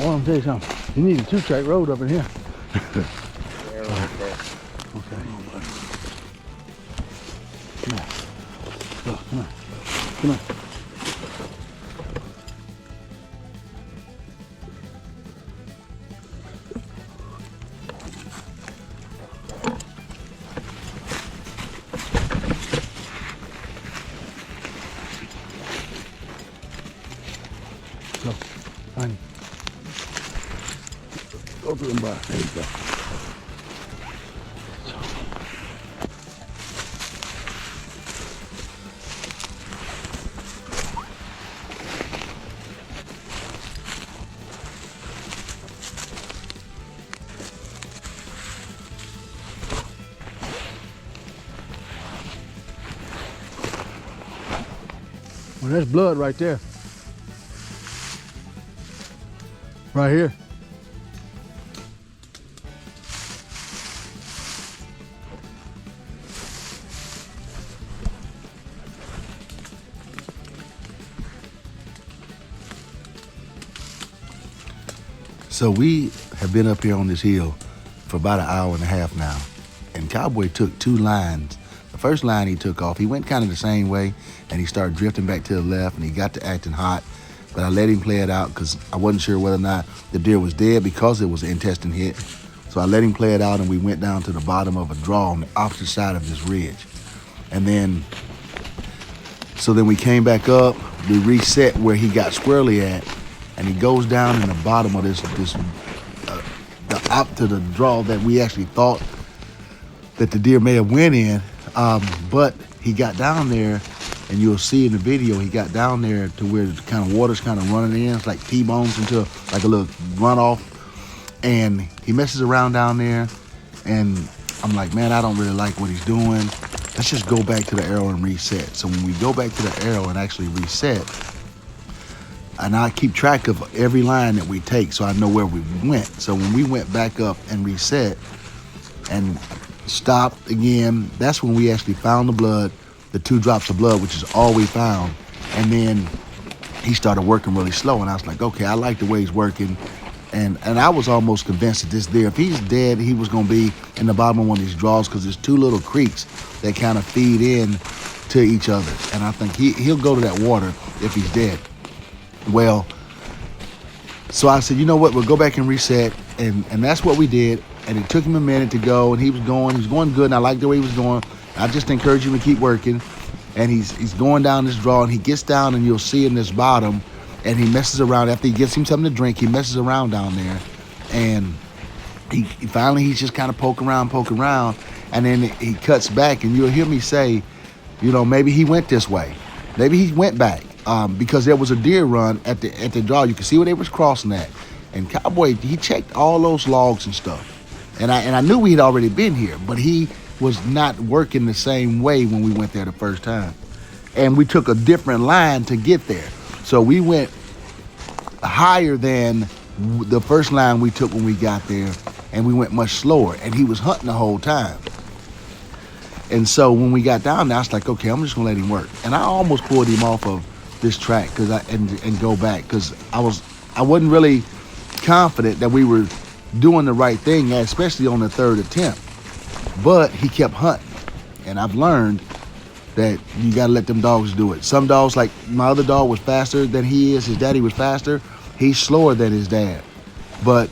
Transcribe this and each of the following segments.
I want to tell you something. You need a 2-track road up in here. Yeah, right there. Okay. Come on. Go, come on. Come on. Go, honey. Go through them bars. There you go. Well, there's blood right there. Right here. So we have been up here on this hill for about an hour and a half now. And Cowboy took 2 lines. The first line he took off, he went kind of the same way and he started drifting back to the left and he got to acting hot. But I let him play it out because I wasn't sure whether or not the deer was dead because it was an intestine hit. So I let him play it out and we went down to the bottom of a draw on the opposite side of this ridge. And then, so then we came back up, we reset where he got squarely at, and he goes down in the bottom of the up to the draw that we actually thought that the deer may have went in. But he got down there, and you'll see in the video, he got down there to where the kind of water's kind of running in. It's like T-bones into like a little runoff. And he messes around down there. And I'm like, man, I don't really like what he's doing. Let's just go back to the arrow and reset. So when we go back to the arrow and actually reset, and I keep track of every line that we take so I know where we went. So when we went back up and reset and stopped again, that's when we actually found the blood, the 2 drops of blood, which is all we found. And then he started working really slow, and I was like, okay, I like the way he's working. And I was almost convinced that this deer, if he's dead, he was going to be in the bottom of one of these draws because there's 2 little creeks that kind of feed in to each other. And I think he'll go to that water if he's dead. Well, so I said, you know what, we'll go back and reset. And that's what we did. And it took him a minute to go, and he was going good, and I liked the way he was going. I just encourage him to keep working. And he's going down this draw, and he gets down, and you'll see in this bottom, and he messes around. After he gets him something to drink, he messes around down there. And he finally, he's just kind of poking around, and then he cuts back, and you'll hear me say, you know, maybe he went this way. Maybe he went back because there was a deer run at the draw. You can see where they was crossing at. And Cowboy, he checked all those logs and stuff. And I knew we'd already been here, but he was not working the same way when we went there the first time. And we took a different line to get there. So we went higher than the first line we took when we got there, and we went much slower. And he was hunting the whole time. And so when we got down there, I was like, okay, I'm just gonna let him work. And I almost pulled him off of this track and go back because I wasn't really confident that we were doing the right thing, especially on the 3rd attempt. But he kept hunting, and I've learned that you gotta let them dogs do it. Some dogs, like my other dog was faster than he is. His daddy was faster. He's slower than his dad, but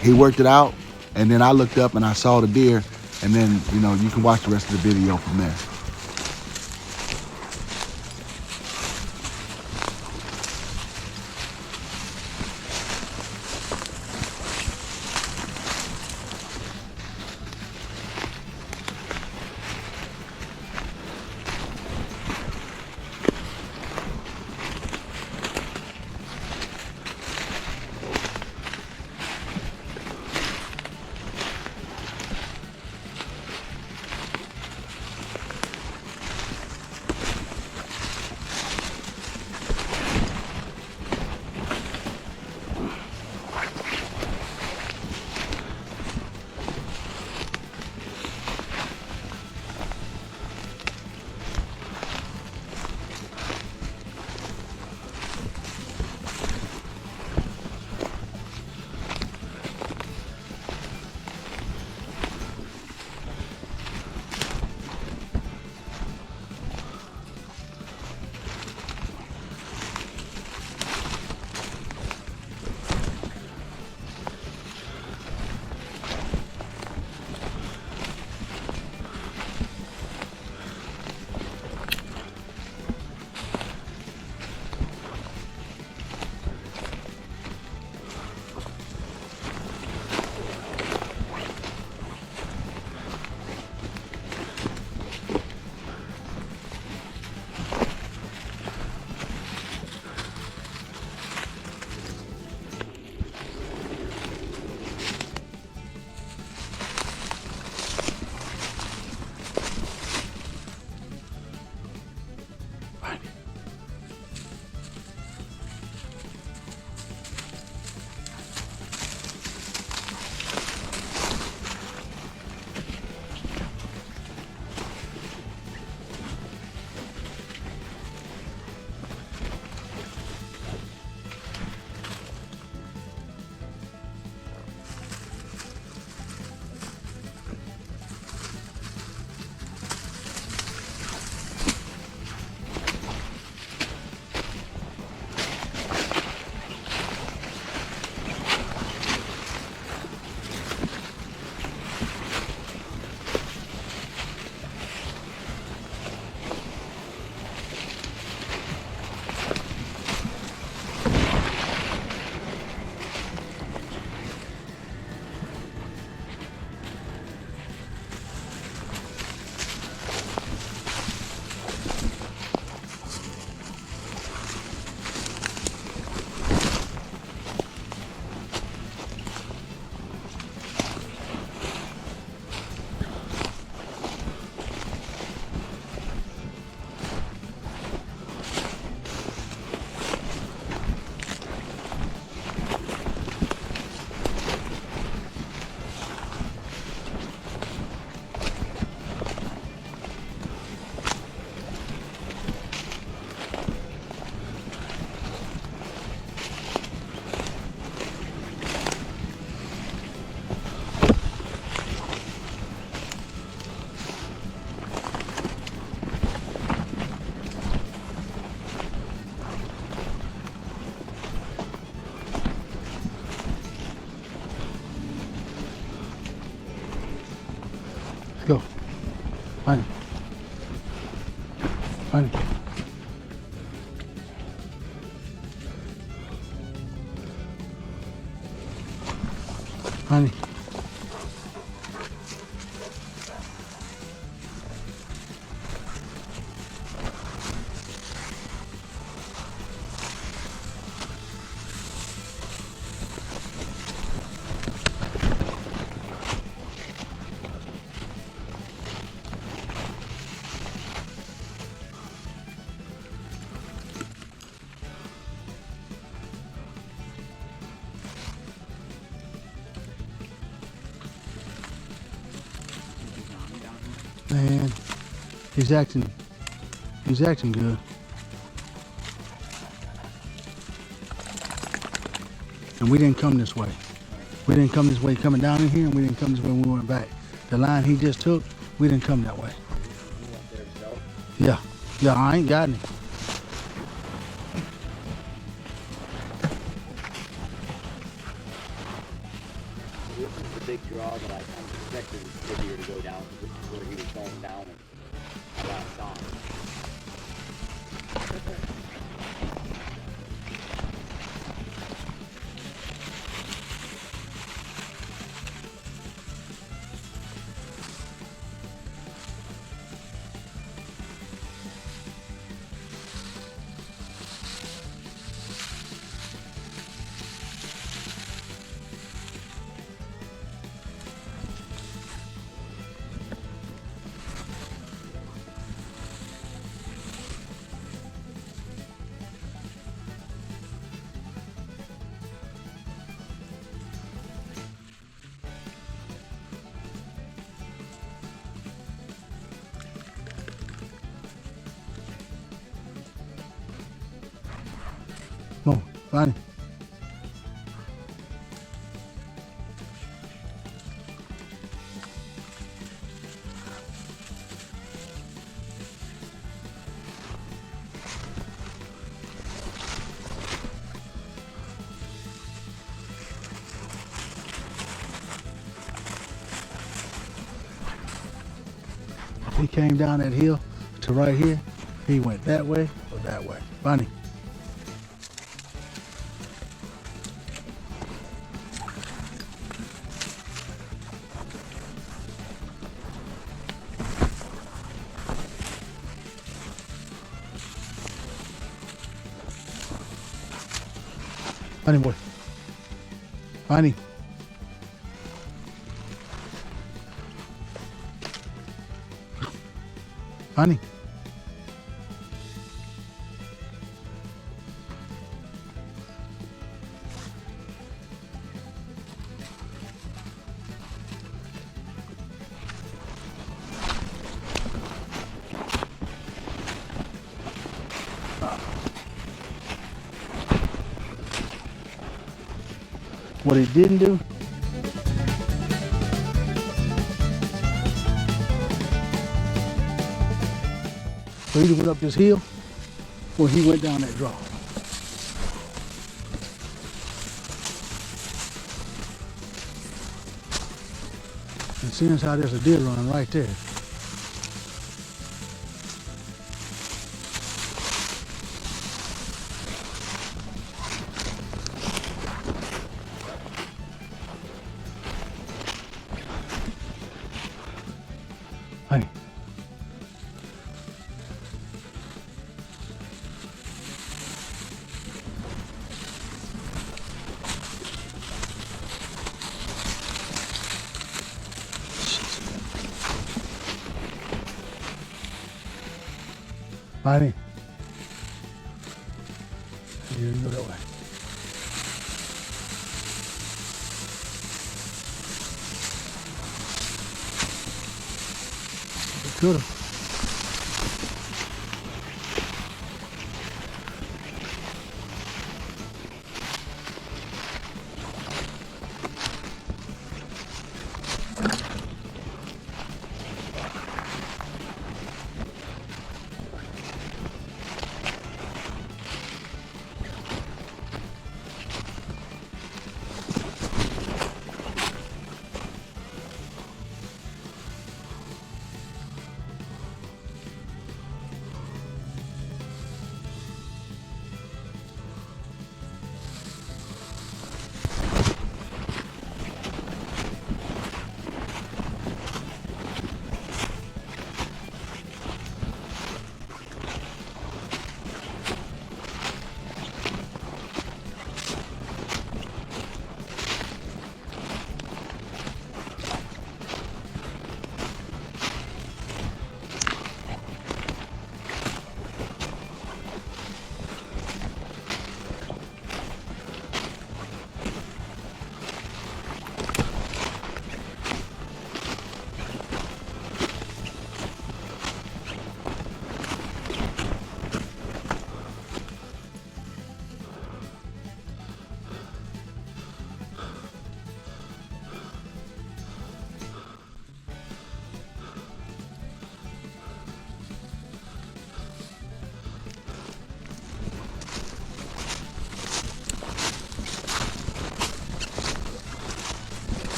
he worked it out. And then I looked up and I saw the deer, and then, you know, you can watch the rest of the video from there. Honey. Honey. Honey. Man, he's acting good. And we didn't come this way. We didn't come this way coming down in here, and we didn't come this way when we went back. The line he just took, we didn't come that way. Yeah, I ain't got any. This is the big draw that I kind of expected Whittier to go down. This is where he was going down and last on. Come on, find him. He came down that hill to right here. He went that way or that way. Find him. Find him, boy. Find him. Find him. What he didn't do, so he went up this hill or he went down that draw. And seeing as how there's a deer running right there. Honey. Honey. You didn't go that way. Could have.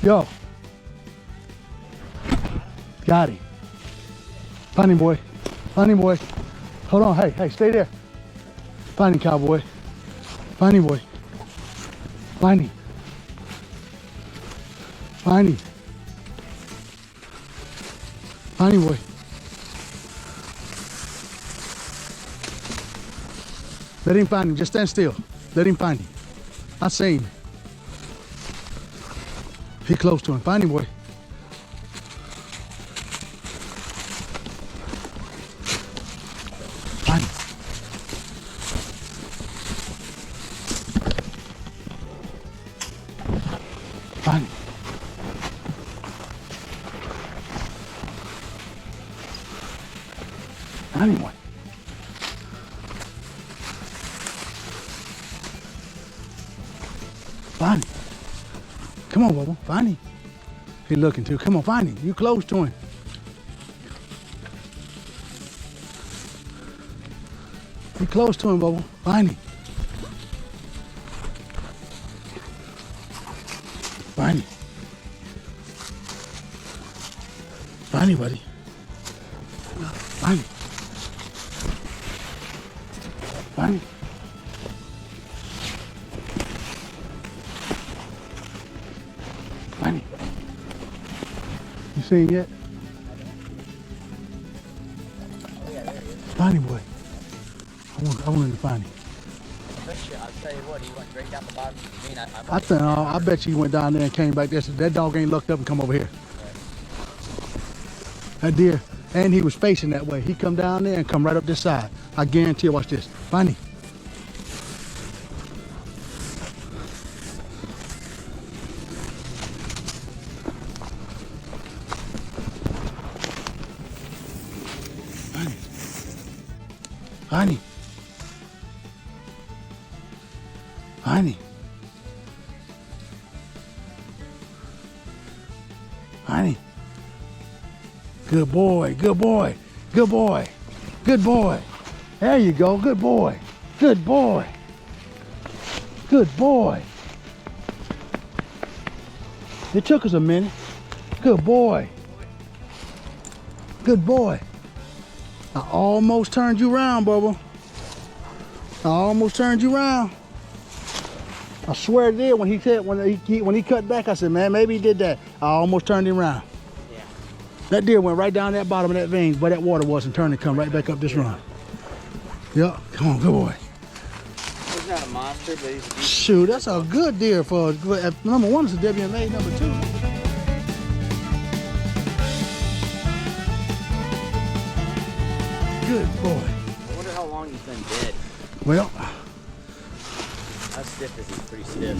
Yo. Got him. Find him, boy. Find him, boy. Hold on. Hey, stay there. Find him, cowboy. Find him, boy. Find him. Find him. Find him, boy. Let him find him. Just stand still. Let him find him. I see him. He close to him. Find him, boy. Find him. Find him. Find him, boy. Find him. Come on, Bubba. Find him. He looking too. Come on, find him. You close to him. You close to him, Bubba. Find him. Find him. Find him, buddy. Find him. Find him. Find him. You see him yet? Find him, boy. I want him to find him. I'll tell you what, he went straight down the bottom. I bet you he went down there and came back there. So that dog ain't looked up and come over here. That deer, and he was facing that way. He come down there and come right up this side. I guarantee you, watch this. Find him. Find him. Find him. Find him. Good boy, good boy, good boy, good boy. There you go, good boy, good boy, good boy. It took us a minute. Good boy, good boy. I almost turned you around, Bubba. I almost turned you around. I swear it did when he said when he cut back. I said, man, maybe he did that. I almost turned him around. Yeah. That deer went right down that bottom of that vein where that water was and turned and come right back up this run. Yep. Come on, good boy. He's not a monster, but he's a decent. Shoot, that's a good deer for number one. Is a WMA. Number two. Good boy. I wonder how long he's been dead. Well, How stiff is he? Pretty stiff.